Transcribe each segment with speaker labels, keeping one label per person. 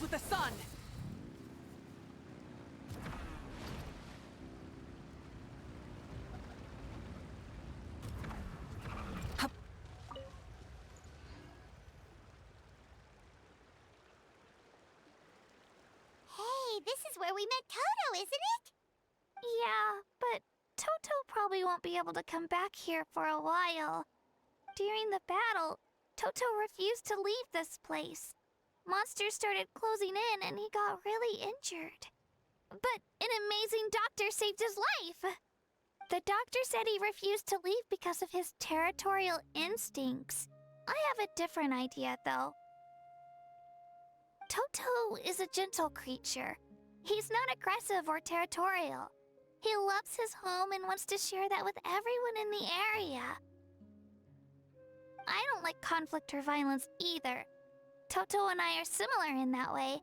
Speaker 1: with the sun!
Speaker 2: Hey, this is where we met Toto, isn't it?
Speaker 3: Yeah, but Toto probably won't be able to come back here for a while. During the battle, Toto refused to leave this place. Monsters started closing in and he got really injured. But an amazing doctor saved his life! The doctor said he refused to leave because of his territorial instincts. I have a different idea, though. Toto is a gentle creature. He's not aggressive or territorial. He loves his home and wants to share that with everyone in the area. I don't like conflict or violence either. Toto and I are similar in that way.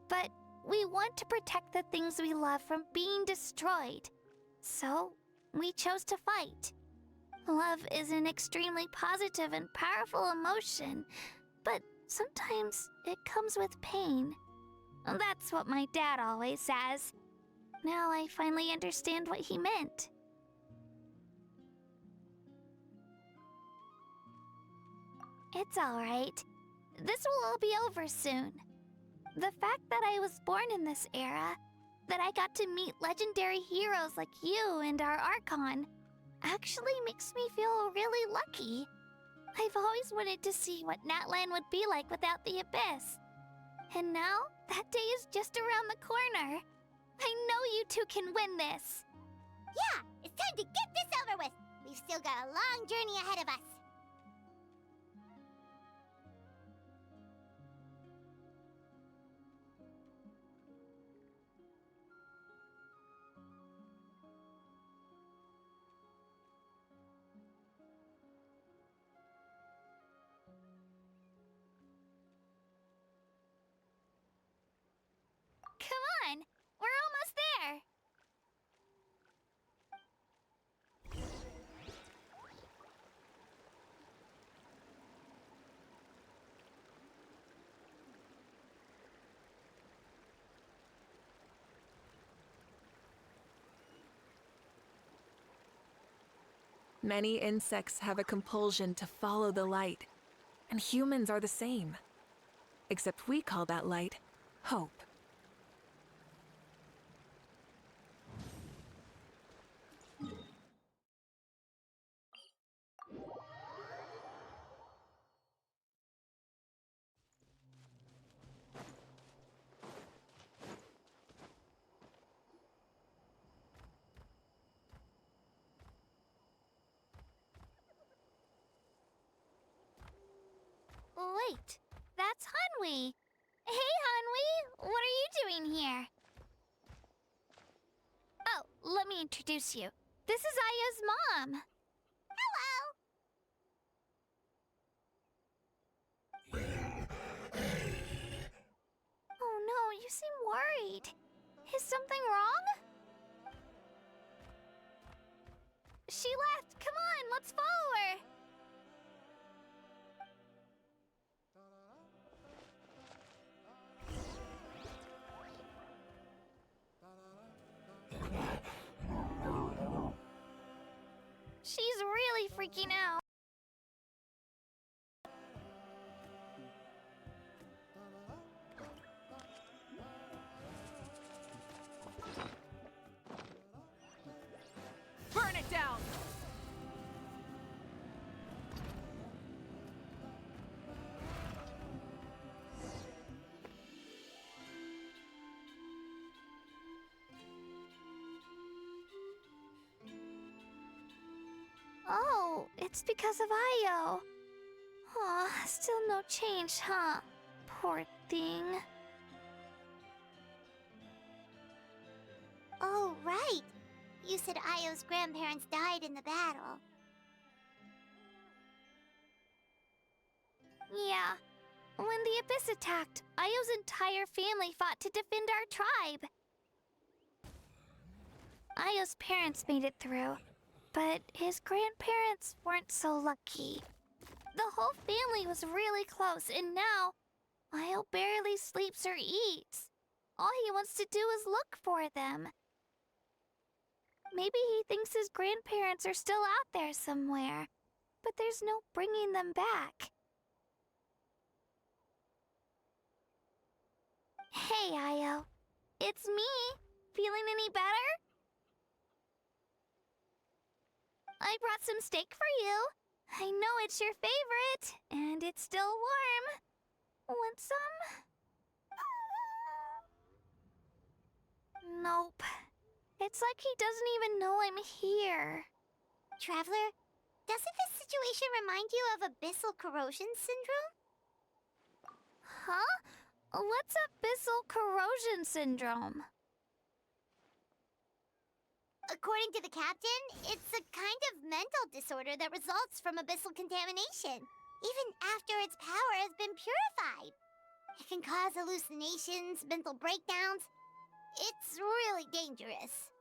Speaker 3: But we want to protect the things we love from being destroyed. So, we chose to fight. Love is an extremely positive and powerful emotion, but sometimes it comes with pain. That's what my dad always says. Now I finally understand what he meant. It's alright. This will all be over soon. The fact that I was born in this era, that I got to meet legendary heroes like you and our Archon, actually makes me feel really lucky. I've always wanted to see what Natlan would be like without the Abyss. And now, that day is just around the corner. I know you two can win this.
Speaker 2: Yeah, it's time to get this over with. We've still got a long journey ahead of us.
Speaker 3: Come on, we're almost there.
Speaker 1: Many insects have a compulsion to follow the light, and humans are the same. Except we call that light hope.
Speaker 3: Wait, that's Hanwi. Hey, Hanwi, what are you doing here? Oh, let me introduce you. This is Aya's mom.
Speaker 2: Hello!
Speaker 3: Oh no, you seem worried. Is something wrong? She left. Come on, let's follow her. She's really freaking out.
Speaker 1: Burn it down!
Speaker 3: Oh, it's because of Io. Aw, still no change, huh? Poor thing.
Speaker 2: Oh, right. You said Io's grandparents died in the battle.
Speaker 3: Yeah. When the Abyss attacked, Io's entire family fought to defend our tribe. Io's parents made it through, but his grandparents weren't so lucky. The whole family was really close, and now Io barely sleeps or eats. All he wants to do is look for them. Maybe he thinks his grandparents are still out there somewhere, but there's no bringing them back. Hey, Io. It's me. Feeling any better? I brought some steak for you. I know it's your favorite, and it's still warm. Want some? Nope. It's like he doesn't even know I'm here.
Speaker 2: Traveler, doesn't this situation remind you of abyssal corrosion syndrome?
Speaker 3: Huh? What's abyssal corrosion syndrome?
Speaker 2: According to the captain, it's a kind of mental disorder that results from abyssal contamination, even after its power has been purified. It can cause hallucinations, mental breakdowns. It's really dangerous.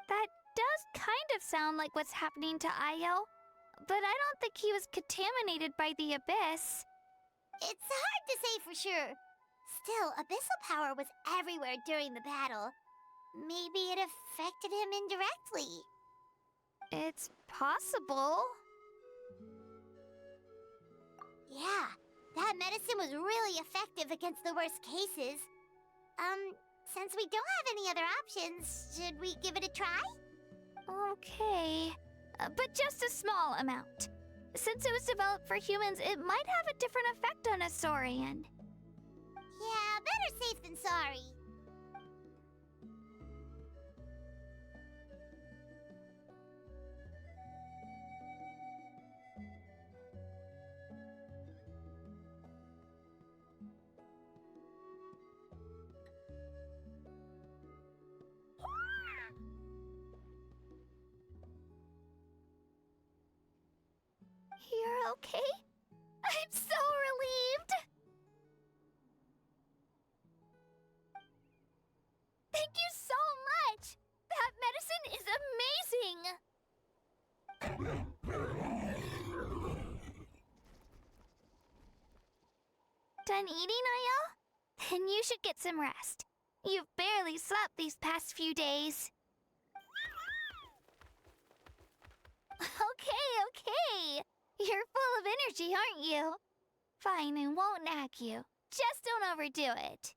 Speaker 3: That does kind of sound like what's happening to Io, but I don't think he was contaminated by the abyss.
Speaker 2: It's hard to say for sure. Still, abyssal power was everywhere during the battle. Maybe it affected him indirectly.
Speaker 3: It's possible.
Speaker 2: Yeah, that medicine was really effective against the worst cases. Since we don't have any other options, should we give it a try?
Speaker 3: Okay, but just a small amount. Since it was developed for humans, it might have a different effect on a Saurian.
Speaker 2: Yeah, better safe than sorry.
Speaker 3: You're okay? I'm so relieved! Thank you so much! That medicine is amazing! Done eating, Io? Then you should get some rest. You've barely slept these past few days. Okay. You're full of energy, aren't you? Fine, I won't nag you. Just don't overdo it.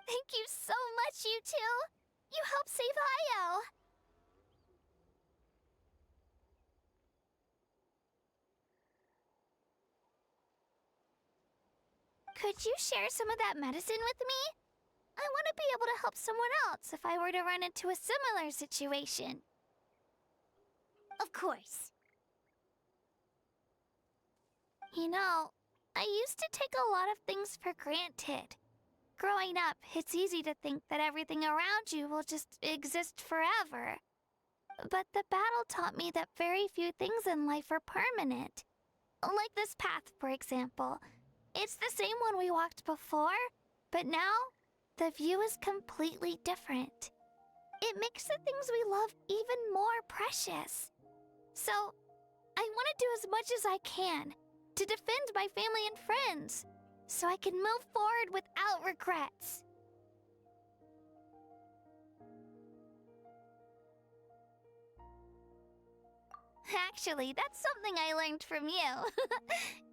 Speaker 3: Thank you so much, you two. You helped save Io. Could you share some of that medicine with me? I want to be able to help someone else if I were to run into a similar situation.
Speaker 2: Of course.
Speaker 3: You know, I used to take a lot of things for granted. Growing up, it's easy to think that everything around you will just exist forever. But the battle taught me that very few things in life are permanent. Like this path, for example. It's the same one we walked before, but now the view is completely different. It makes the things we love even more precious. So, I want to do as much as I can to defend my family and friends, so I can move forward without regrets. Actually, that's something I learned from you.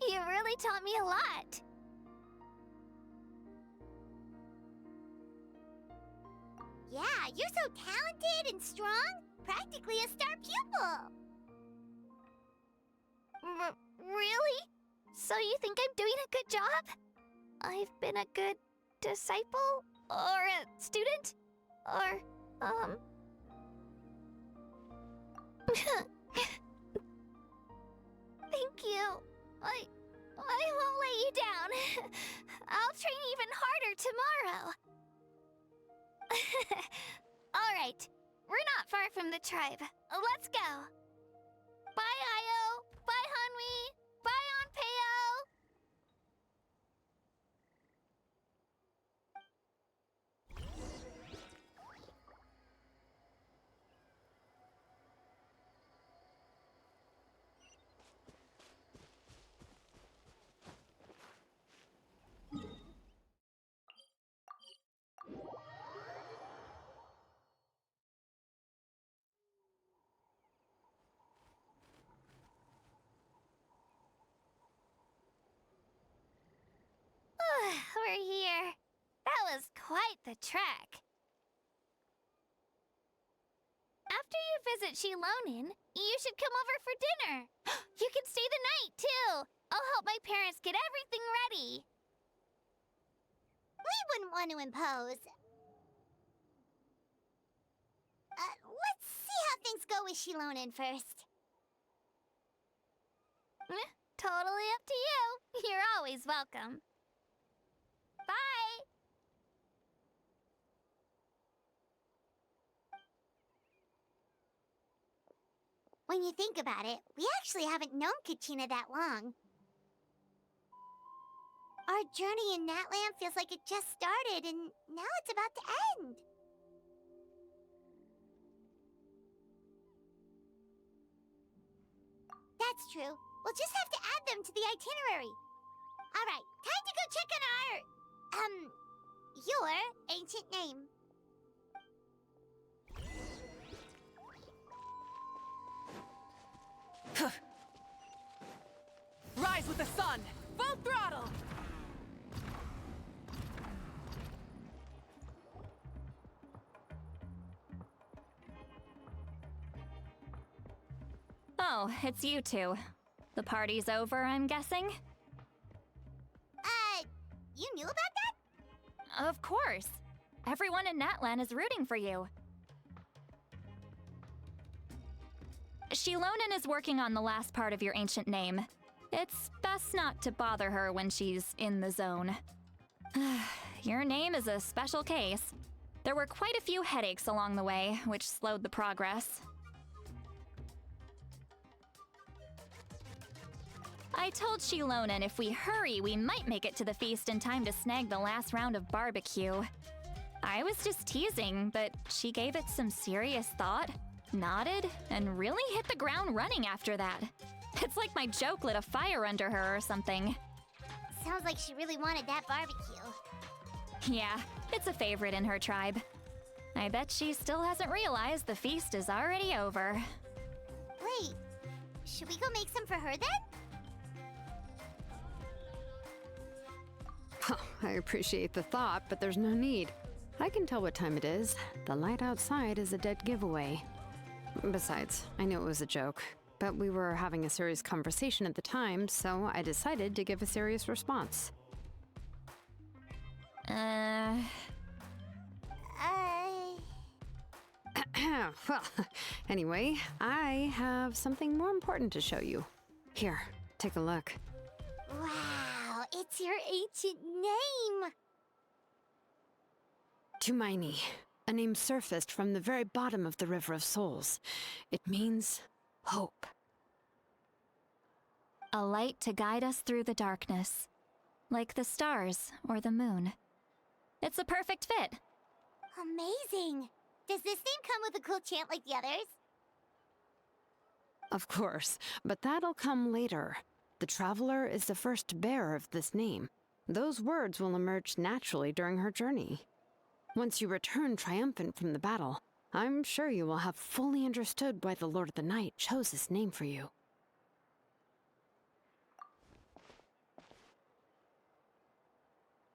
Speaker 3: You really taught me a lot.
Speaker 2: Yeah, you're so talented and strong. Practically a star pupil.
Speaker 3: Really? So you think I'm doing a good job? I've been a good disciple? Or a student? Or, Thank you. I won't let you down. I'll train even harder tomorrow. All right. We're not far from the tribe. Let's go. Bye, Io. Bye, Hanwi. Bye, Onpeo. we're here. That was quite the trek. After you visit Shilonin, you should come over for dinner. You can stay the night, too. I'll help my parents get everything ready.
Speaker 2: We wouldn't want to impose. Let's see how things go with Shilonin first.
Speaker 3: Totally up to you. You're always welcome. Bye!
Speaker 2: When you think about it, we actually haven't known Kachina that long. Our journey in Natland feels like it just started, and now it's about to end. That's true. We'll just have to add them to the itinerary. All right, time to go check on your ancient name.
Speaker 1: Rise with the sun! Full throttle!
Speaker 4: Oh, it's you two. The party's over, I'm guessing?
Speaker 2: You knew about that?
Speaker 4: Of course. Everyone in Natlan is rooting for you. Shilonin is working on the last part of your ancient name. It's best not to bother her when she's in the zone. Your name is a special case. There were quite a few headaches along the way, which slowed the progress. I told Shilonin if we hurry, we might make it to the feast in time to snag the last round of barbecue. I was just teasing, but she gave it some serious thought, nodded, and really hit the ground running after that. It's like my joke lit a fire under her or something.
Speaker 2: Sounds like she really wanted that barbecue.
Speaker 4: Yeah, it's a favorite in her tribe. I bet she still hasn't realized the feast is already over.
Speaker 2: Wait, should we go make some for her then?
Speaker 5: I appreciate the thought, but there's no need. I can tell what time it is. The light outside is a dead giveaway. Besides, I knew it was a joke, but we were having a serious conversation at the time, so I decided to give a serious response. Well, anyway, I have something more important to show you. Here, take a look.
Speaker 2: Wow, it's your ancient name!
Speaker 5: Tumaini, a name surfaced from the very bottom of the River of Souls. It means hope.
Speaker 4: A light to guide us through the darkness, like the stars or the moon. It's a perfect fit.
Speaker 2: Amazing! Does this name come with a cool chant like the others?
Speaker 5: Of course, but that'll come later. The Traveler is the first bearer of this name. Those words will emerge naturally during her journey. Once you return triumphant from the battle, I'm sure you will have fully understood why the Lord of the Night chose this name for you.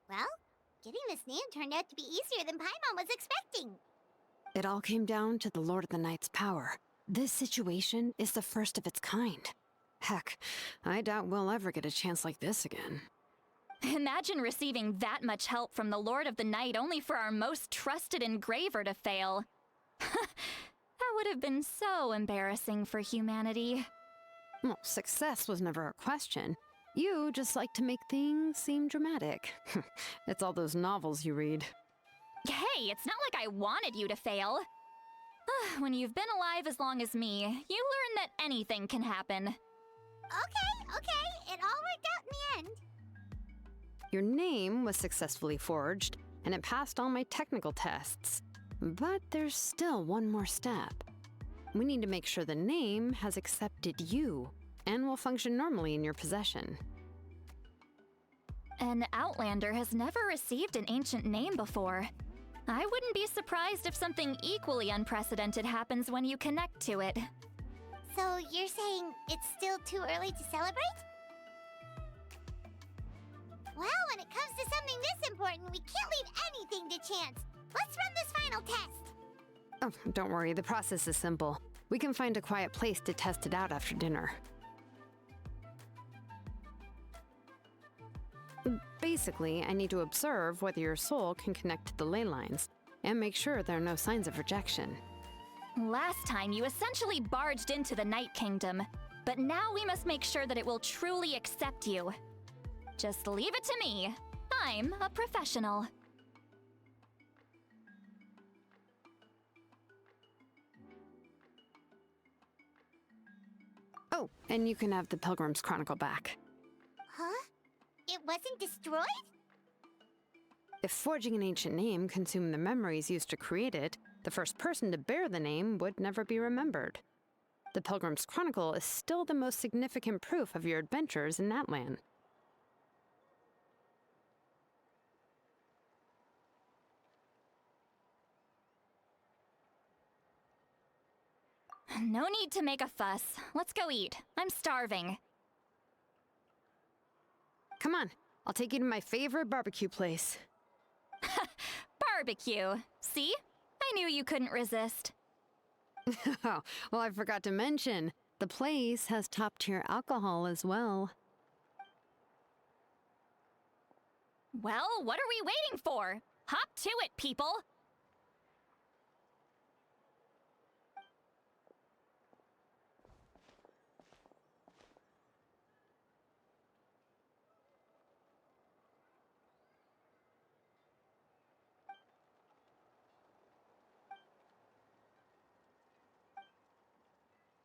Speaker 2: Well, getting this name turned out to be easier than Paimon was expecting.
Speaker 5: It all came down to the Lord of the Night's power. This situation is the first of its kind. Heck, I doubt we'll ever get a chance like this again.
Speaker 4: Imagine receiving that much help from the Lord of the Night only for our most trusted engraver to fail. That would have been so embarrassing for humanity.
Speaker 5: Well, success was never a question. You just like to make things seem dramatic. It's all those novels you read.
Speaker 4: Hey, it's not like I wanted you to fail. When you've been alive as long as me, you learn that anything can happen.
Speaker 2: Okay, it all worked out in the end.
Speaker 5: Your name was successfully forged, and it passed all my technical tests. But there's still one more step. We need to make sure the name has accepted you, and will function normally in your possession.
Speaker 4: An Outlander has never received an ancient name before. I wouldn't be surprised if something equally unprecedented happens when you connect to it.
Speaker 2: So you're saying it's still too early to celebrate? Well, when it comes to something this important, we can't leave anything to chance. Let's run this final test.
Speaker 5: Oh, don't worry, the process is simple. We can find a quiet place to test it out after dinner. Basically, I need to observe whether your soul can connect to the ley lines, and make sure there are no signs of rejection.
Speaker 4: Last time, you essentially barged into the Night Kingdom, but now we must make sure that it will truly accept you. Just leave it to me. I'm a professional.
Speaker 5: Oh, and you can have the Pilgrim's Chronicle back.
Speaker 2: Huh? It wasn't destroyed?
Speaker 5: If forging an ancient name consumed the memories used to create it, the first person to bear the name would never be remembered. The Pilgrim's Chronicle is still the most significant proof of your adventures in that land.
Speaker 4: No need to make a fuss. Let's go eat. I'm starving.
Speaker 5: Come on, I'll take you to my favorite barbecue place.
Speaker 4: Barbecue. See? I knew you couldn't resist.
Speaker 5: Oh, well, I forgot to mention, the place has top-tier alcohol as well.
Speaker 4: Well, what are we waiting for? Hop to it, people!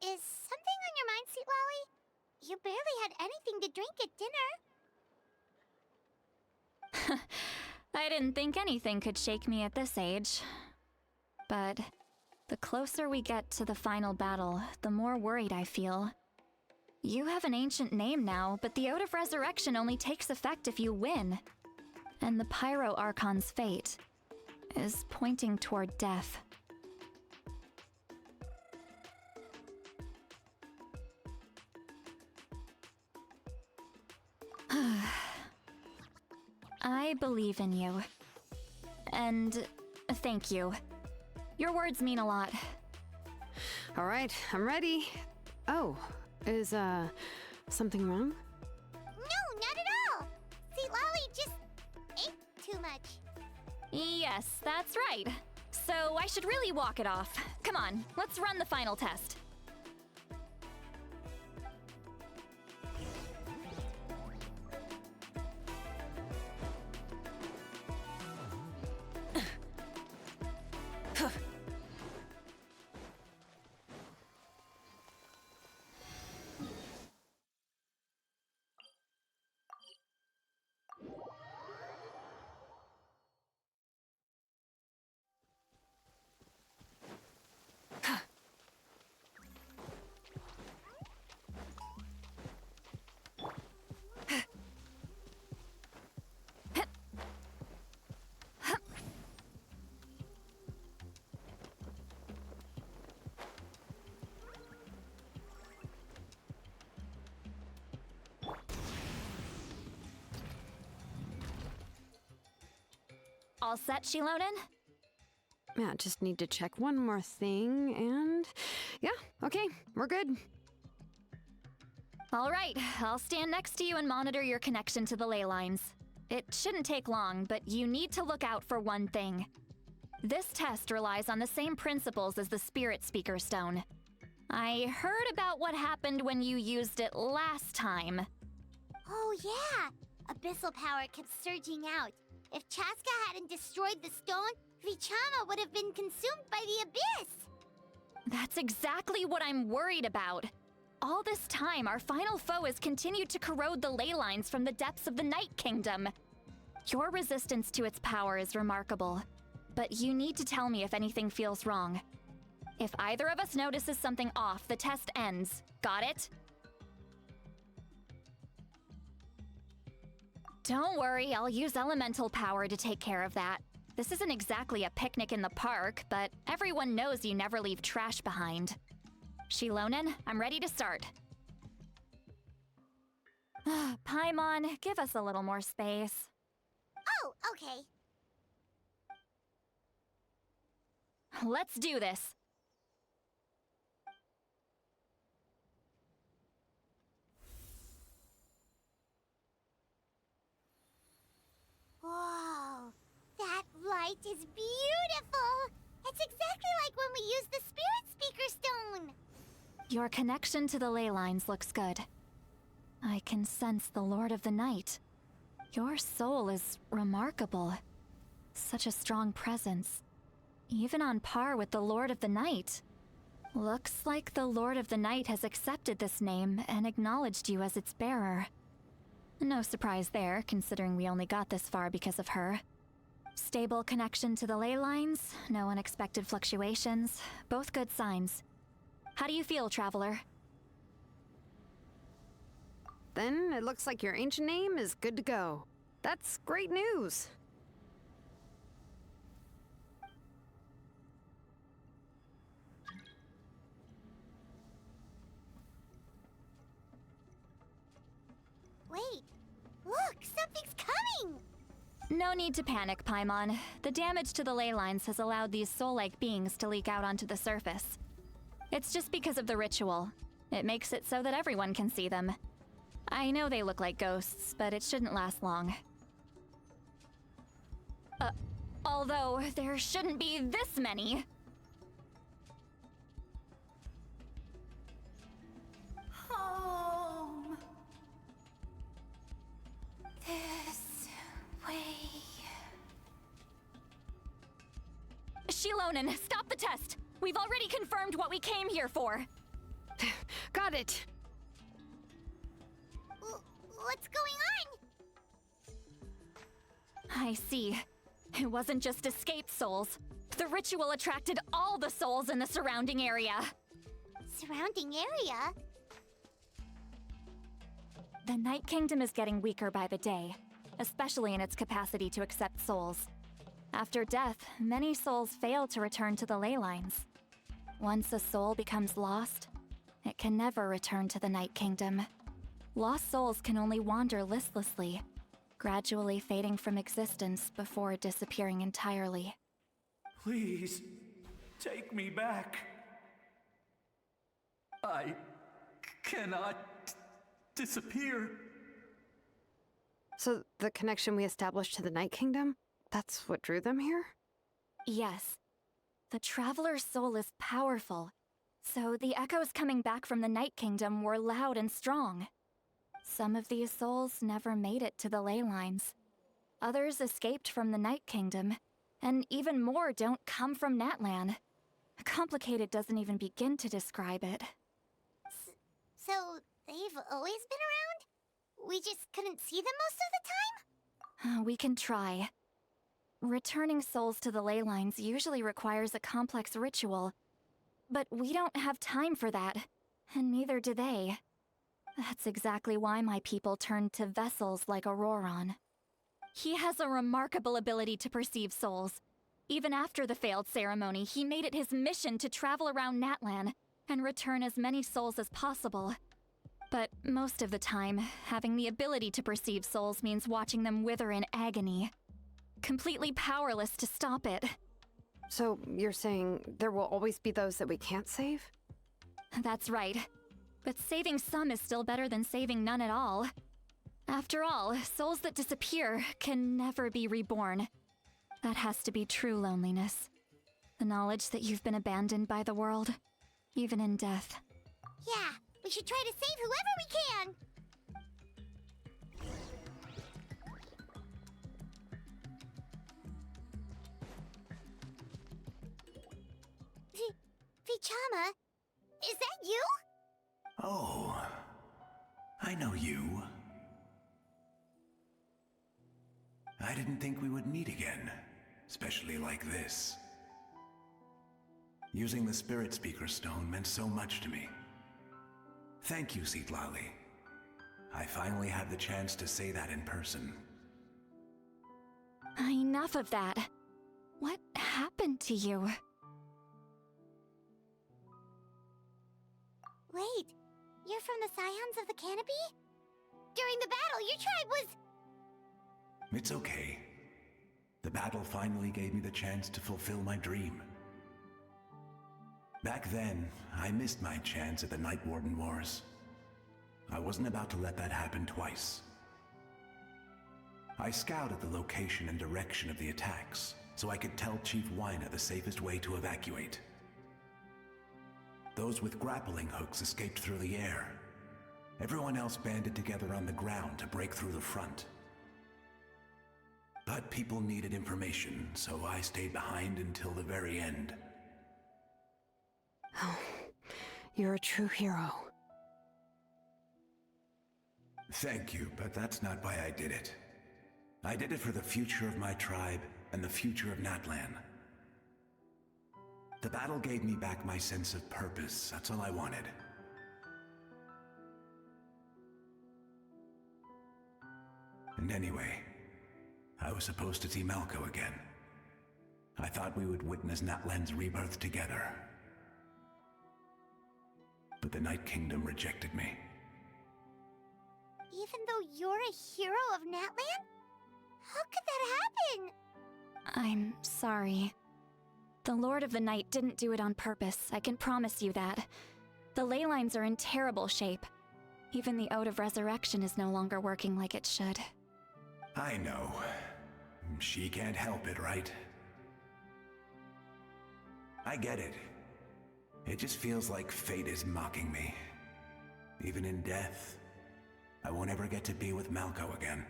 Speaker 2: Is something on your mind, Sweet Lolly? You barely had anything to drink at dinner.
Speaker 4: I didn't think anything could shake me at this age. But the closer we get to the final battle, the more worried I feel. You have an ancient name now, but the Oath of Resurrection only takes effect if you win. And the Pyro Archon's fate is pointing toward death. I believe in you. And thank you. Your words mean a lot.
Speaker 5: All right, I'm ready. Oh, is, something wrong?
Speaker 2: No, not at all. Sweet Lolly just ate too much.
Speaker 4: Yes, that's right. So I should really walk it off. Come on, let's run the final test. All set, Shilonen?
Speaker 5: Yeah, just need to check one more thing, and yeah, okay, we're good.
Speaker 4: All right, I'll stand next to you and monitor your connection to the ley lines. It shouldn't take long, but you need to look out for one thing. This test relies on the same principles as the Spirit Speaker Stone. I heard about what happened when you used it last time.
Speaker 2: Oh yeah, abyssal power kept surging out. If Chaska hadn't destroyed the stone, Vichama would have been consumed by the abyss!
Speaker 4: That's exactly what I'm worried about. All this time, our final foe has continued to corrode the ley lines from the depths of the Night Kingdom. Your resistance to its power is remarkable, but you need to tell me if anything feels wrong. If either of us notices something off, the test ends. Got it? Don't worry, I'll use elemental power to take care of that. This isn't exactly a picnic in the park, but everyone knows you never leave trash behind. Shilonen, I'm ready to start. Paimon, give us a little more space.
Speaker 2: Oh, okay.
Speaker 4: Let's do this.
Speaker 2: Whoa, that light is beautiful! It's exactly like when we used the Spirit Speaker Stone!
Speaker 4: Your connection to the ley lines looks good. I can sense the Lord of the Night. Your soul is remarkable. Such a strong presence. Even on par with the Lord of the Night. Looks like the Lord of the Night has accepted this name and acknowledged you as its bearer. No surprise there, considering we only got this far because of her. Stable connection to the ley lines, no unexpected fluctuations, both good signs. How do you feel, Traveler?
Speaker 5: Then it looks like your ancient name is good to go. That's great news.
Speaker 2: Wait, look, something's coming!
Speaker 4: No need to panic, Paimon. The damage to the ley lines has allowed these soul-like beings to leak out onto the surface. It's just because of the ritual. It makes it so that everyone can see them. I know they look like ghosts, but it shouldn't last long. Although, there shouldn't be this many.
Speaker 3: Home. This way.
Speaker 4: Shilonen, stop the test! We've already confirmed what we came here for.
Speaker 5: Got it.
Speaker 2: What's going on?
Speaker 4: I see. It wasn't just escaped souls. The ritual attracted all the souls in the surrounding area.
Speaker 2: Surrounding area?
Speaker 4: The Night Kingdom is getting weaker by the day, especially in its capacity to accept souls. After death, many souls fail to return to the ley lines. Once a soul becomes lost, it can never return to the Night Kingdom. Lost souls can only wander listlessly, gradually fading from existence before disappearing entirely.
Speaker 6: Please, take me back. I cannot disappear.
Speaker 5: So the connection we established to the Night Kingdom, that's what drew them here?
Speaker 4: Yes. The Traveler's soul is powerful, so the echoes coming back from the Night Kingdom were loud and strong. Some of these souls never made it to the ley lines. Others escaped from the Night Kingdom, and even more don't come from Natlan. Complicated doesn't even begin to describe it.
Speaker 2: So, they've always been around? We just couldn't see them most of the time?
Speaker 4: We can try. Returning souls to the ley lines usually requires a complex ritual, but we don't have time for that, and neither do they. That's exactly why my people turned to vessels like Auroron. He has a remarkable ability to perceive souls. Even after the failed ceremony, he made it his mission to travel around Natlan and return as many souls as possible. But most of the time, having the ability to perceive souls means watching them wither in agony. Completely powerless to stop it.
Speaker 5: So you're saying there will always be those that we can't save?
Speaker 4: That's right. But saving some is still better than saving none at all. After all, souls that disappear can never be reborn. That has to be true loneliness. The knowledge that you've been abandoned by the world, even in death.
Speaker 2: Yeah, we should try to save whoever we can! Vichama, is that you?
Speaker 6: Oh, I know you. I didn't think we would meet again, especially like this. Using the Spirit Speaker Stone meant so much to me. Thank you, Citlali. I finally had the chance to say that in person.
Speaker 4: Enough of that. What happened to you?
Speaker 2: Wait, you're from the Scions of the Canopy? During the battle, your tribe was...
Speaker 6: It's okay. The battle finally gave me the chance to fulfill my dream. Back then, I missed my chance at the Night Warden Wars. I wasn't about to let that happen twice. I scouted the location and direction of the attacks, so I could tell Chief Wyna the safest way to evacuate. Those with grappling hooks escaped through the air. Everyone else banded together on the ground to break through the front. But people needed information, so I stayed behind until the very end.
Speaker 5: Oh, you're a true hero.
Speaker 6: Thank you, but that's not why I did it. I did it for the future of my tribe and the future of Natlan. The battle gave me back my sense of purpose. That's all I wanted. And anyway, I was supposed to see Malco again. I thought we would witness Natlan's rebirth together. But the Night Kingdom rejected me.
Speaker 2: Even though you're a hero of Natlan? How could that happen?
Speaker 4: I'm sorry. The Lord of the Night didn't do it on purpose, I can promise you that. The ley lines are in terrible shape. Even the Ode of Resurrection is no longer working like it should.
Speaker 6: I know. She can't help it, right? I get it. It just feels like fate is mocking me. Even in death, I won't ever get to be with Malco again.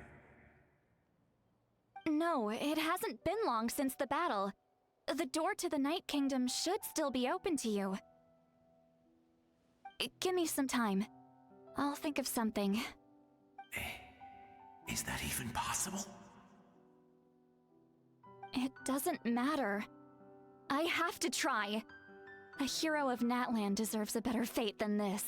Speaker 4: No, it hasn't been long since the battle. The door to the Night Kingdom should still be open to you. Give me some time. I'll think of something.
Speaker 6: Is that even possible?
Speaker 4: It doesn't matter. I have to try. A hero of Natlan deserves a better fate than this.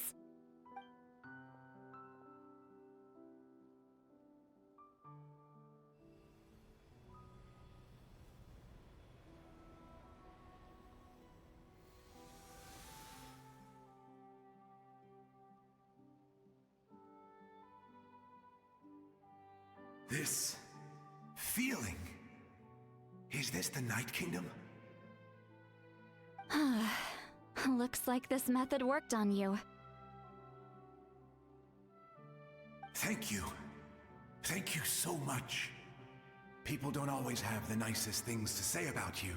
Speaker 6: This feeling. Is this the Night Kingdom?
Speaker 4: Looks like this method worked on you.
Speaker 6: Thank you. Thank you so much. People don't always have the nicest things to say about you,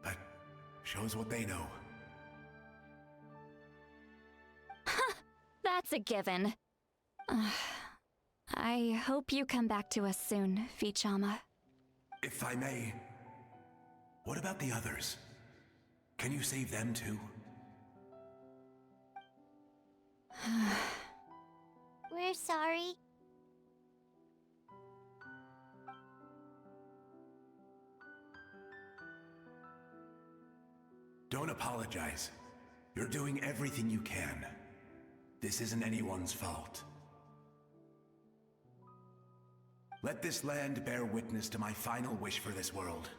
Speaker 6: but shows what they know.
Speaker 4: That's a given. I hope you come back to us soon, Vichama.
Speaker 6: If I may, what about the others? Can you save them too?
Speaker 2: We're sorry.
Speaker 6: Don't apologize. You're doing everything you can. This isn't anyone's fault. Let this land bear witness to my final wish for this world.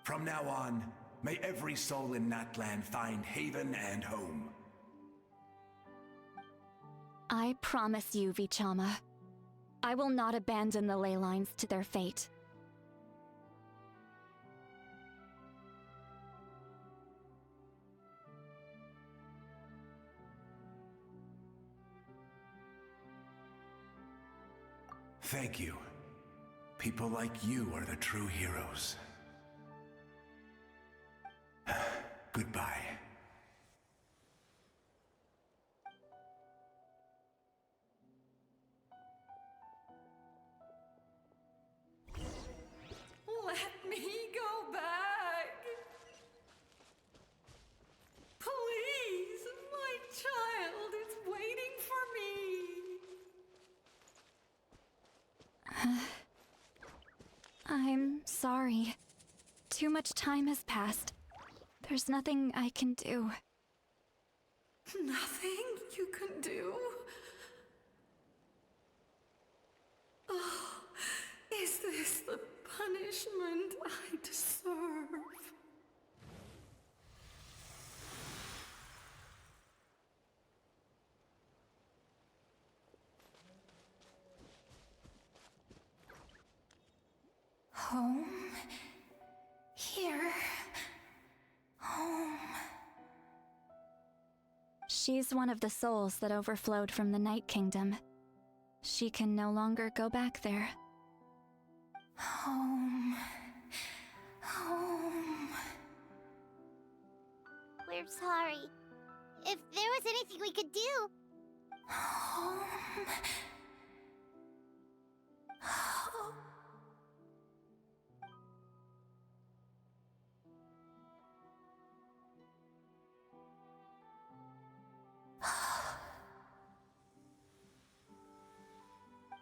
Speaker 6: From now on, may every soul in Natlan find haven and home.
Speaker 4: I promise you, Vichama. I will not abandon the ley lines to their fate.
Speaker 6: Thank you. People like you are the true heroes. Goodbye.
Speaker 1: Let me go back. Please, my child is waiting for me.
Speaker 4: I'm sorry. Too much time has passed. There's nothing I can do.
Speaker 1: Nothing you can do? Oh, is this the punishment I deserve?
Speaker 4: Home. Here. Home. She's one of the souls that overflowed from the Night Kingdom. She can no longer go back there. Home. Home.
Speaker 2: We're sorry. If there was anything we could do...
Speaker 4: Home. Home.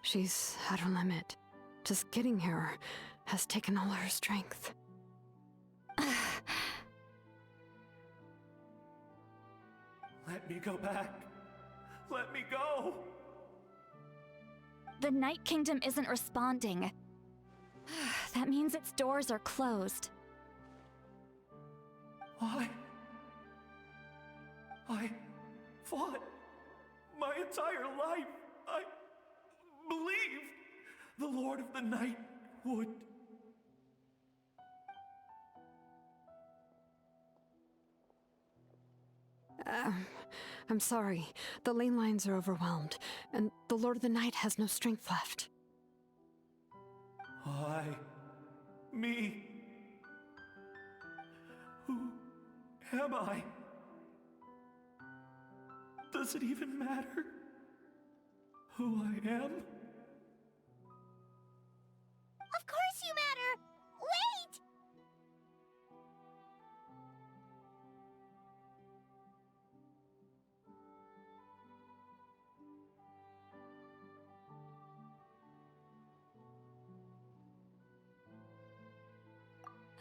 Speaker 5: She's at her limit. Just getting here has taken all her strength.
Speaker 7: Let me go back. Let me go.
Speaker 4: The Night Kingdom isn't responding. That means its doors are closed.
Speaker 7: I fought my entire life. I believed the Lord of the Night would.
Speaker 5: I'm sorry. The ley lines are overwhelmed, and the Lord of the Night has no strength left.
Speaker 7: Me. Who am I? Does it even matter who I am?
Speaker 2: Of course you matter! Wait!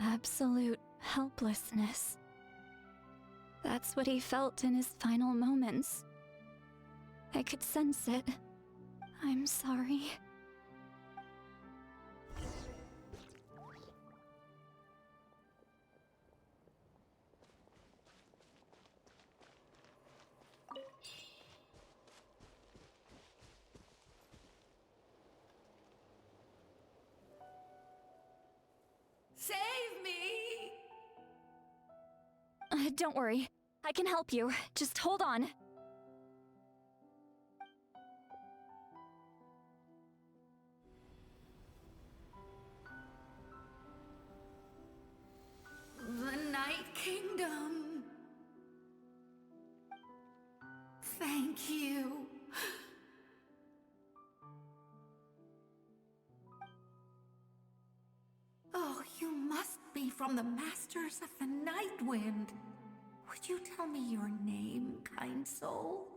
Speaker 4: Absolute helplessness. That's what he felt in his final moments. I could sense it. I'm sorry.
Speaker 1: Save me!
Speaker 4: Don't worry. I can help you. Just hold on.
Speaker 1: The Night Kingdom. Thank you. Oh, you must be from the Masters of the Night Wind. Would you tell me your name, kind soul?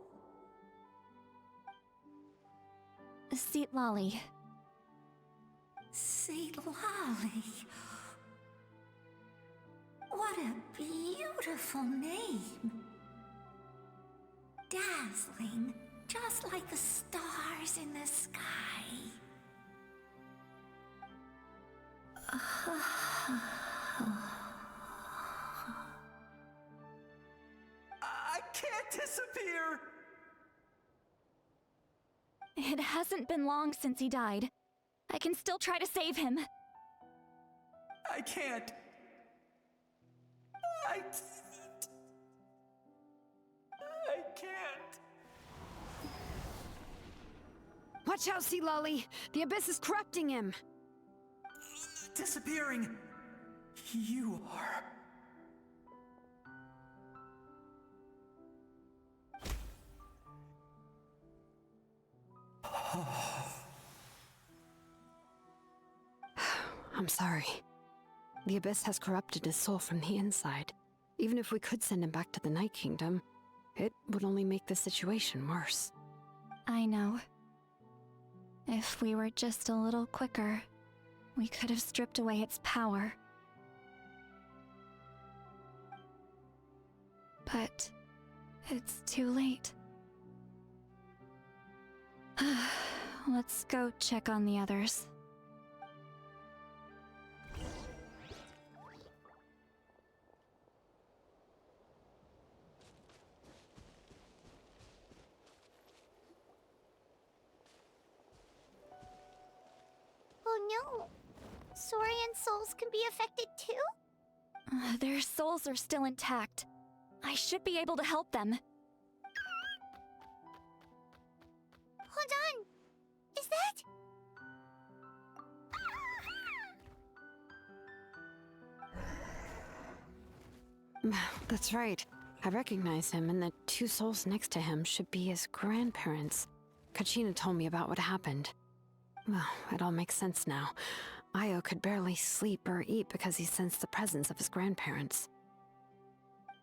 Speaker 4: Seat Lolly.
Speaker 1: Seat Lolly. What a beautiful name. Dazzling, just like the stars in the sky.
Speaker 7: I can't disappear!
Speaker 4: It hasn't been long since he died. I can still try to save him.
Speaker 7: I can't. I can't.
Speaker 5: Watch out, Sea Lolly! The Abyss is corrupting him!
Speaker 7: Disappearing. You are.
Speaker 5: I'm sorry. The Abyss has corrupted his soul from the inside. Even if we could send him back to the Night Kingdom, it would only make the situation worse.
Speaker 4: I know. If we were just a little quicker, we could have stripped away its power. But it's too late. Let's go check on the others.
Speaker 2: Oh no! Sorian Carnrian's souls can be affected too?
Speaker 4: Their souls are still intact. I should be able to help them.
Speaker 2: Hold on. Is that...
Speaker 5: That's right. I recognize him, and the two souls next to him should be his grandparents. Kachina told me about what happened. Well, it all makes sense now. Io could barely sleep or eat because he sensed the presence of his grandparents.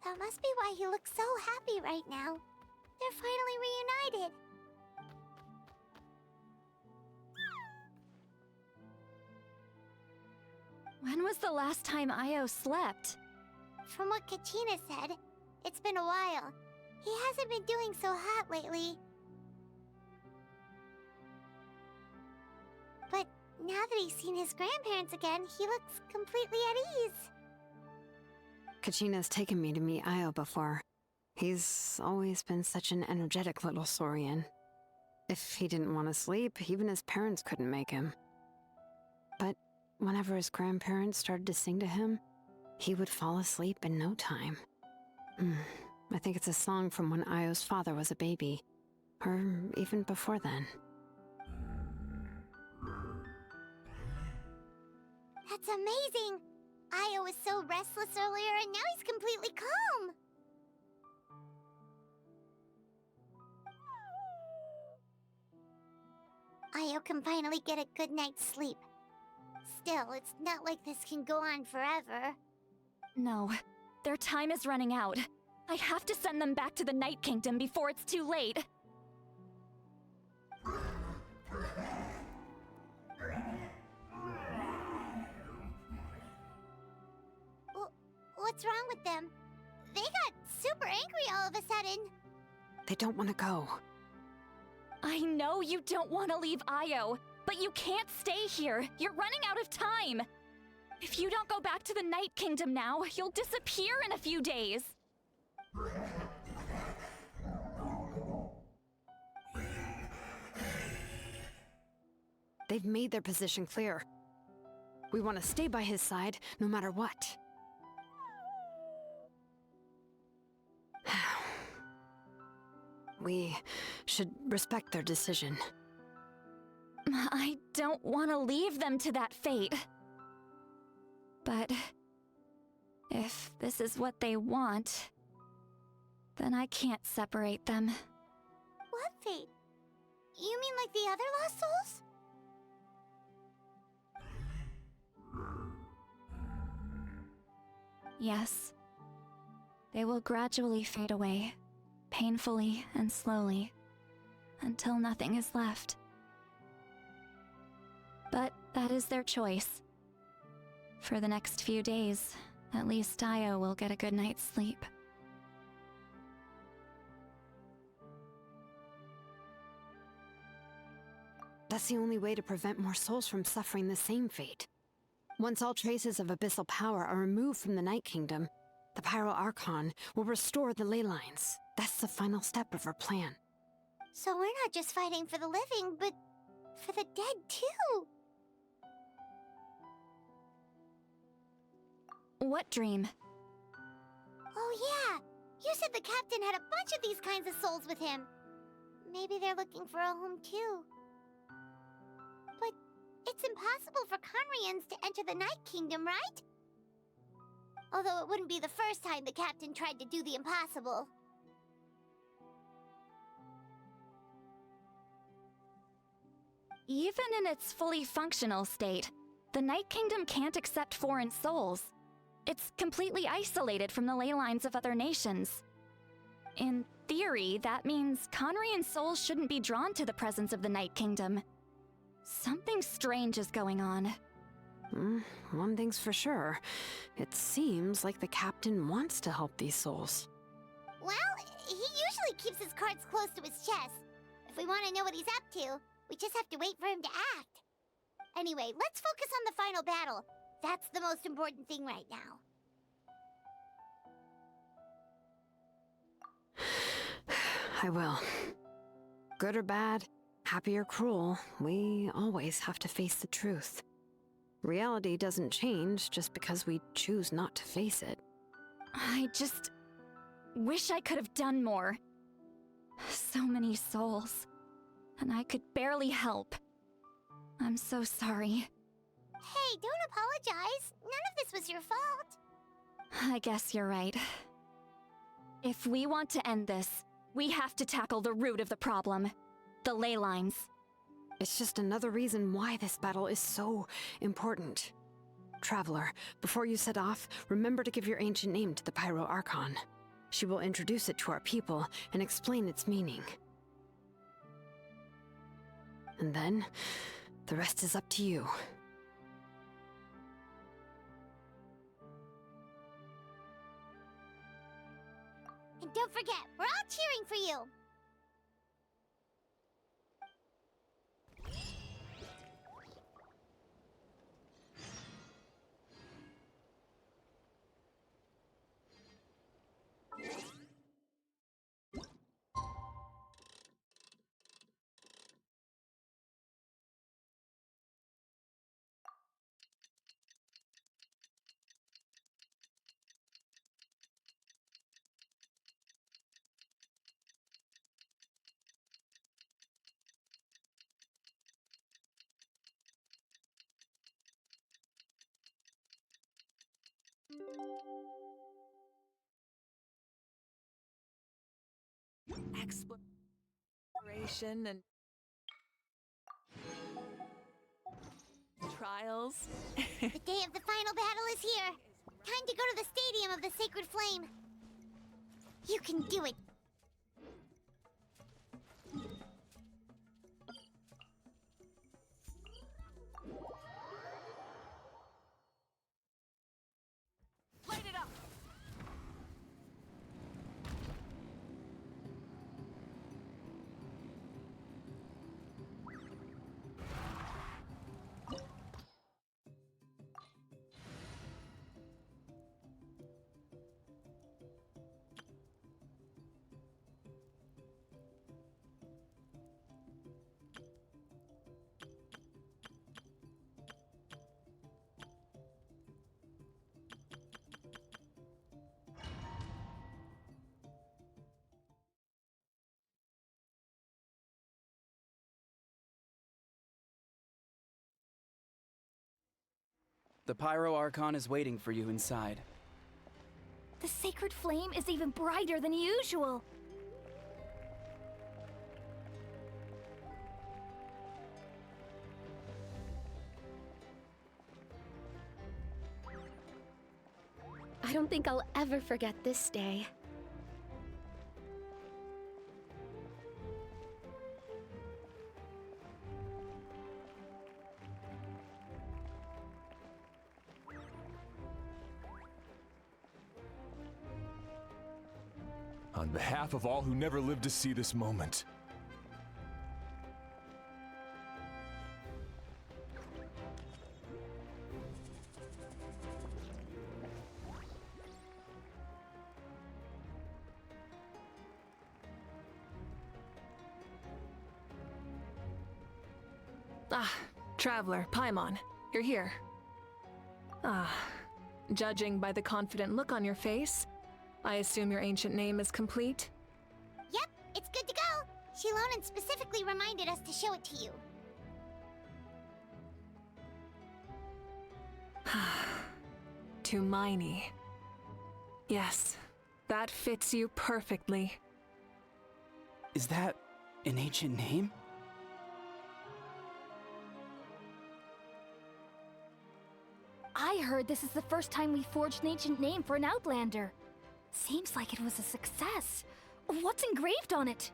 Speaker 2: That must be why he looks so happy right now. They're finally reunited.
Speaker 4: When was the last time Io slept?
Speaker 2: From what Kachina said, it's been a while. He hasn't been doing so hot lately. But now that he's seen his grandparents again, he looks completely at ease.
Speaker 5: Kachina's taken me to meet Io before. He's always been such an energetic little Saurian. If he didn't want to sleep, even his parents couldn't make him. But whenever his grandparents started to sing to him, he would fall asleep in no time. I think it's a song from when Io's father was a baby, or even before then.
Speaker 2: That's amazing! Io was so restless earlier and now he's completely calm! Io can finally get a good night's sleep. Still, it's not like this can go on forever.
Speaker 4: No, their time is running out. I have to send them back to the Night Kingdom before it's too late.
Speaker 2: What's wrong with them? They got super angry all of a sudden.
Speaker 5: They don't want to go.
Speaker 4: I know you don't want to leave Io, but you can't stay here. You're running out of time. If you don't go back to the Night Kingdom now, you'll disappear in a few days.
Speaker 5: They've made their position clear. We want to stay by his side, no matter what. We should respect their decision.
Speaker 4: I don't want to leave them to that fate. But if this is what they want, then I can't separate them.
Speaker 2: What fate? You mean like the other lost souls?
Speaker 4: Yes. They will gradually fade away, painfully and slowly, until nothing is left. But that is their choice. For the next few days, at least Io will get a good night's sleep.
Speaker 5: That's the only way to prevent more souls from suffering the same fate. Once all traces of abyssal power are removed from the Night Kingdom, the Pyro Archon will restore the ley lines. That's the final step of our plan.
Speaker 2: So we're not just fighting for the living, but for the dead too.
Speaker 4: What dream?
Speaker 2: Oh yeah, you said the captain had a bunch of these kinds of souls with him. Maybe they're looking for a home too. But it's impossible for Conrians to enter the Night Kingdom, right? Although it wouldn't be the first time the captain tried to do the impossible.
Speaker 4: Even in its fully functional state, the Night Kingdom can't accept foreign souls. It's completely isolated from the ley lines of other nations. In theory, that means Conrian souls shouldn't be drawn to the presence of the Night Kingdom. Something strange is going on.
Speaker 5: One thing's for sure. It seems like the captain wants to help these souls.
Speaker 2: Well, he usually keeps his cards close to his chest. If we want to know what he's up to, we just have to wait for him to act. Anyway, let's focus on the final battle. That's the most important thing right now.
Speaker 5: I will. Good or bad, happy or cruel, we always have to face the truth. Reality doesn't change just because we choose not to face it.
Speaker 4: I just wish I could have done more. So many souls, and I could barely help. I'm so sorry.
Speaker 2: Hey, don't apologize. None of this was your fault.
Speaker 4: I guess you're right. If we want to end this, we have to tackle the root of the problem. The ley lines.
Speaker 5: It's just another reason why this battle is so important. Traveler, before you set off, remember to give your ancient name to the Pyro Archon. She will introduce it to our people and explain its meaning. And then, the rest is up to you.
Speaker 2: And don't forget, we're all cheering for you.
Speaker 1: Exploration and trials.
Speaker 2: The day of the final battle is here. Time to go to the Stadium of the Sacred Flame. You can do it.
Speaker 1: Light it up!
Speaker 8: The Pyro Archon is waiting for you inside.
Speaker 3: The sacred flame is even brighter than usual.
Speaker 9: I don't think I'll ever forget this day.
Speaker 10: On behalf of all who never lived to see this moment.
Speaker 1: Ah, Traveler, Paimon, you're here. Ah, judging by the confident look on your face, I assume your ancient name is complete?
Speaker 2: Yep, it's good to go. Shilonen specifically reminded us to show it to you.
Speaker 1: Tumaini. Yes, that fits you perfectly.
Speaker 8: Is that an ancient name?
Speaker 3: I heard this is the first time we forged an ancient name for an Outlander. Seems like it was a success. What's engraved on it?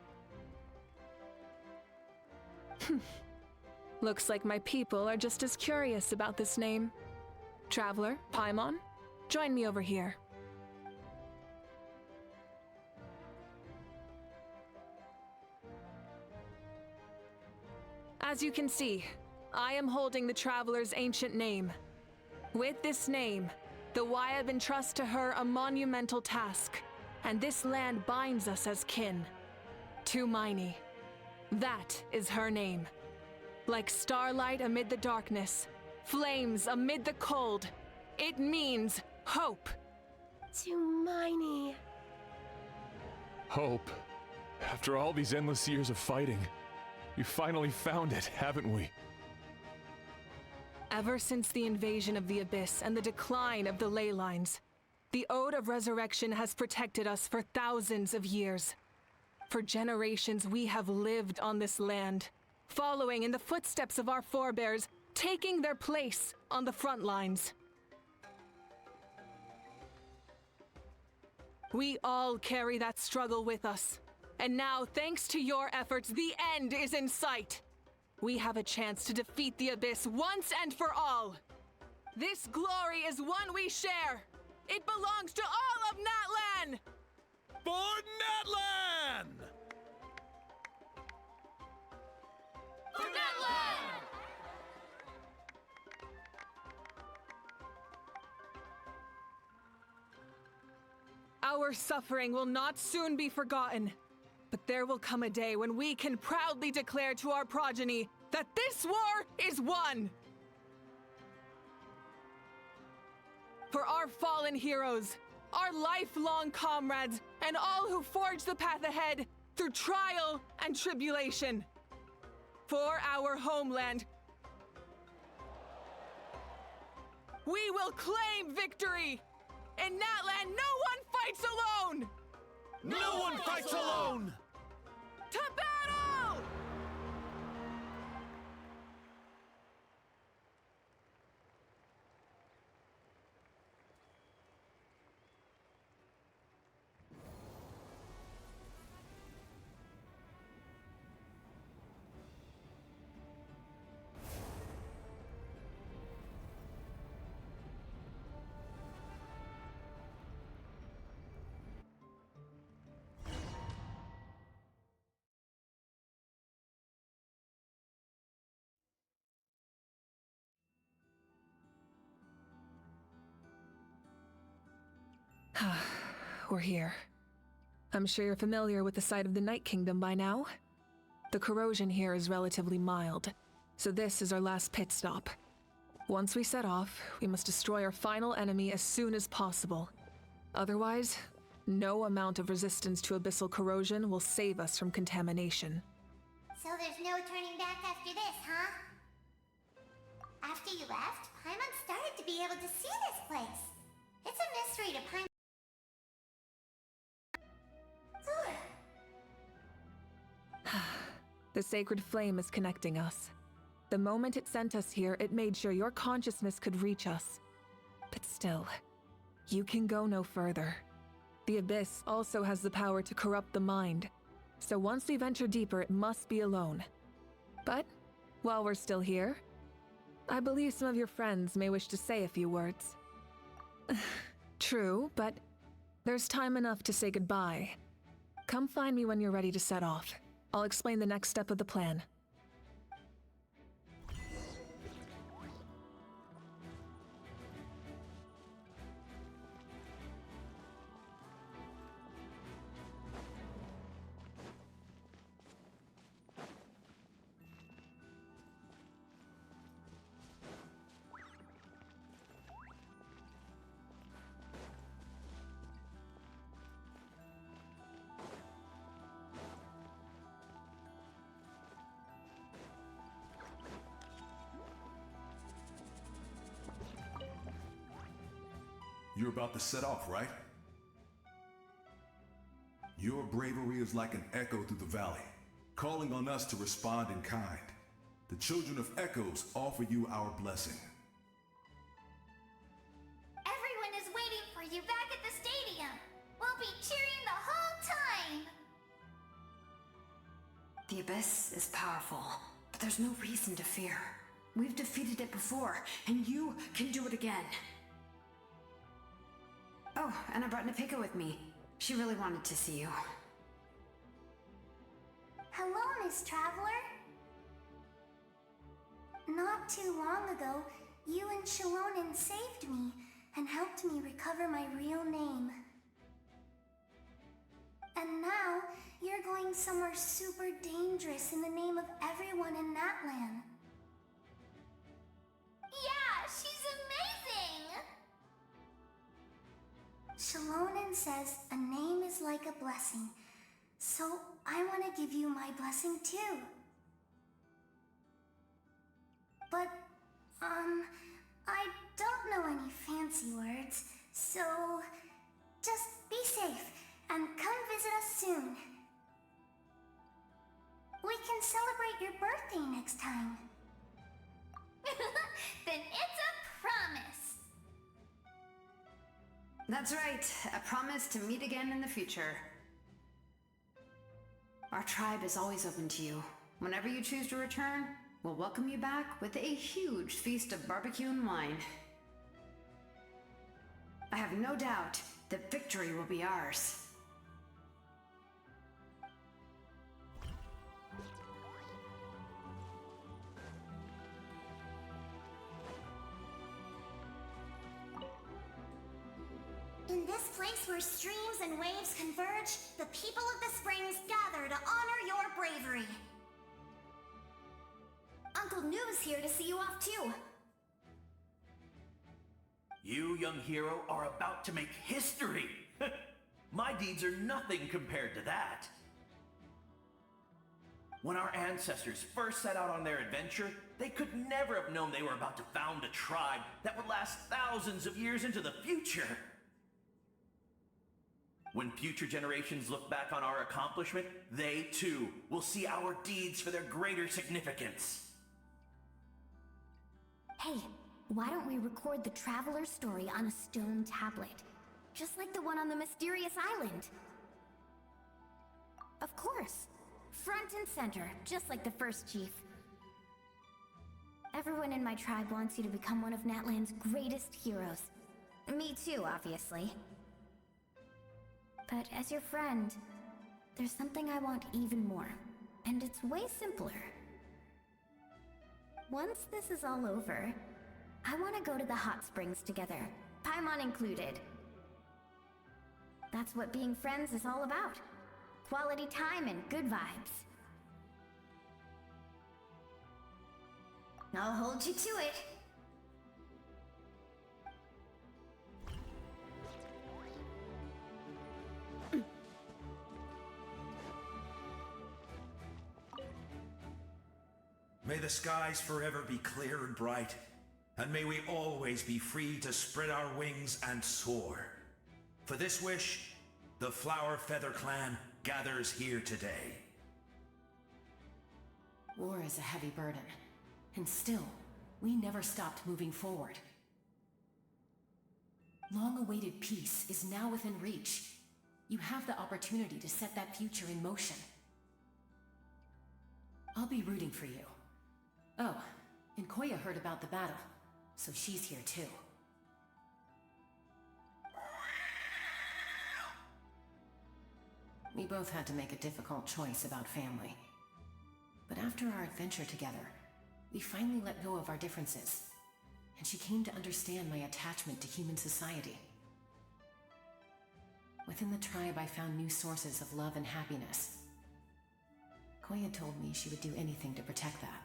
Speaker 1: Looks like my people are just as curious about this name. Traveler, Paimon, join me over here. As you can see, I am holding the Traveler's ancient name. With this name, the Wyab entrusts to her a monumental task, and this land binds us as kin. Tumaini. That is her name. Like starlight amid the darkness, flames amid the cold. It means hope.
Speaker 9: To Miney.
Speaker 10: Hope. After all these endless years of fighting, we finally found it, haven't we?
Speaker 1: Ever since the invasion of the Abyss and the decline of the ley lines, the Ode of Resurrection has protected us for thousands of years. For generations, we have lived on this land, following in the footsteps of our forebears, taking their place on the front lines. We all carry that struggle with us. And now, thanks to your efforts, the end is in sight. We have a chance to defeat the Abyss once and for all. This glory is one we share. It belongs to all of Natlan!
Speaker 11: For Natlan!
Speaker 1: For Natlan! Our suffering will not soon be forgotten. But there will come a day when we can proudly declare to our progeny that this war is won! For our fallen heroes, our lifelong comrades, and all who forge the path ahead through trial and tribulation. For our homeland, we will claim victory! In Natlan, no one fights alone!
Speaker 11: No one fights alone!
Speaker 1: To battle! We're here. I'm sure you're familiar with the site of the Night Kingdom by now. The corrosion here is relatively mild, so this is our last pit stop. Once we set off, we must destroy our final enemy as soon as possible. Otherwise, no amount of resistance to abyssal corrosion will save us from contamination.
Speaker 2: So there's no turning back after this, huh? After you left, Paimon started to be able to see this place. It's a mystery to Paimon.
Speaker 1: The sacred flame is connecting us. The moment it sent us here, it made sure your consciousness could reach us. But still, you can go no further. The Abyss also has the power to corrupt the mind, so once we venture deeper, it must be alone. But, while we're still here, I believe some of your friends may wish to say a few words. True, but there's time enough to say goodbye. Come find me when you're ready to set off. I'll explain the next step of the plan.
Speaker 6: You're about to set off, right? Your bravery is like an echo through the valley, calling on us to respond in kind. The children of Echoes offer you our blessing.
Speaker 3: Everyone is waiting for you back at the stadium. We'll be cheering the whole time.
Speaker 5: The Abyss is powerful, but there's no reason to fear. We've defeated it before, and you can do it again. Oh, and I brought Nepika with me. She really wanted to see you.
Speaker 2: Hello, Miss Traveler. Not too long ago, you and Shilonen saved me and helped me recover my real name. And now, you're going somewhere super dangerous in the name of everyone in Natlan.
Speaker 3: Yeah! Shilonen says a name is like a blessing. So I want to give you my blessing too. But, I don't know any fancy words, so just be safe and come visit us soon. We can celebrate your birthday next time. Then it's a promise.
Speaker 5: That's right, a promise to meet again in the future. Our tribe is always open to you. Whenever you choose to return, we'll welcome you back with a huge feast of barbecue and wine. I have no doubt that victory will be ours.
Speaker 2: In this place where streams and waves converge, the people of the springs gather to honor your bravery. Uncle Noo's here to see you off too.
Speaker 7: You, young hero, are about to make history. My deeds are nothing compared to that. When our ancestors first set out on their adventure, they could never have known they were about to found a tribe that would last thousands of years into the future. When future generations look back on our accomplishment, they too will see our deeds for their greater significance.
Speaker 3: Hey, why don't we record the traveler's story on a stone tablet? Just like the one on the mysterious island. Of course. Front and center, just like the first chief. Everyone in my tribe wants you to become one of Natlan's greatest heroes. Me too, obviously. But as your friend, there's something I want even more. And it's way simpler. Once this is all over, I want to go to the hot springs together, Paimon included. That's what being friends is all about. Quality time and good vibes. I'll hold you to it.
Speaker 6: May the skies forever be clear and bright, and may we always be free to spread our wings and soar. For this wish, the Flower Feather Clan gathers here today.
Speaker 12: War is a heavy burden, and still, we never stopped moving forward. Long-awaited peace is now within reach. You have the opportunity to set that future in motion. I'll be rooting for you. Oh, and Koya heard about the battle, so she's here too. We both had to make a difficult choice about family. But after our adventure together, we finally let go of our differences, and she came to understand my attachment to human society. Within the tribe, I found new sources of love and happiness. Koya told me she would do anything to protect that.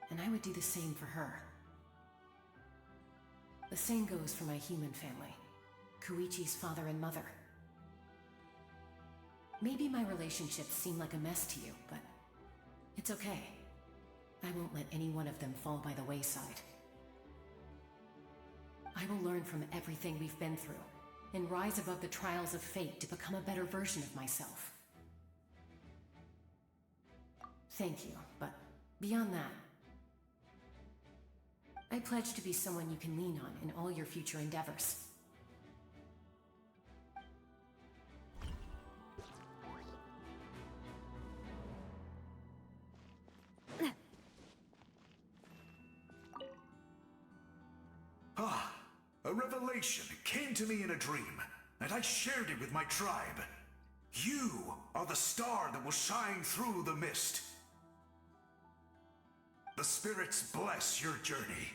Speaker 12: And I would do the same for her. The same goes for my human family, Koichi's father and mother. Maybe my relationships seem like a mess to you, but it's okay. I won't let any one of them fall by the wayside. I will learn from everything we've been through, and rise above the trials of fate to become a better version of myself. Thank you, but beyond that, I pledge to be someone you can lean on in all your future endeavors.
Speaker 6: A revelation came to me in a dream, and I shared it with my tribe. You are the star that will shine through the mist. The spirits bless your journey.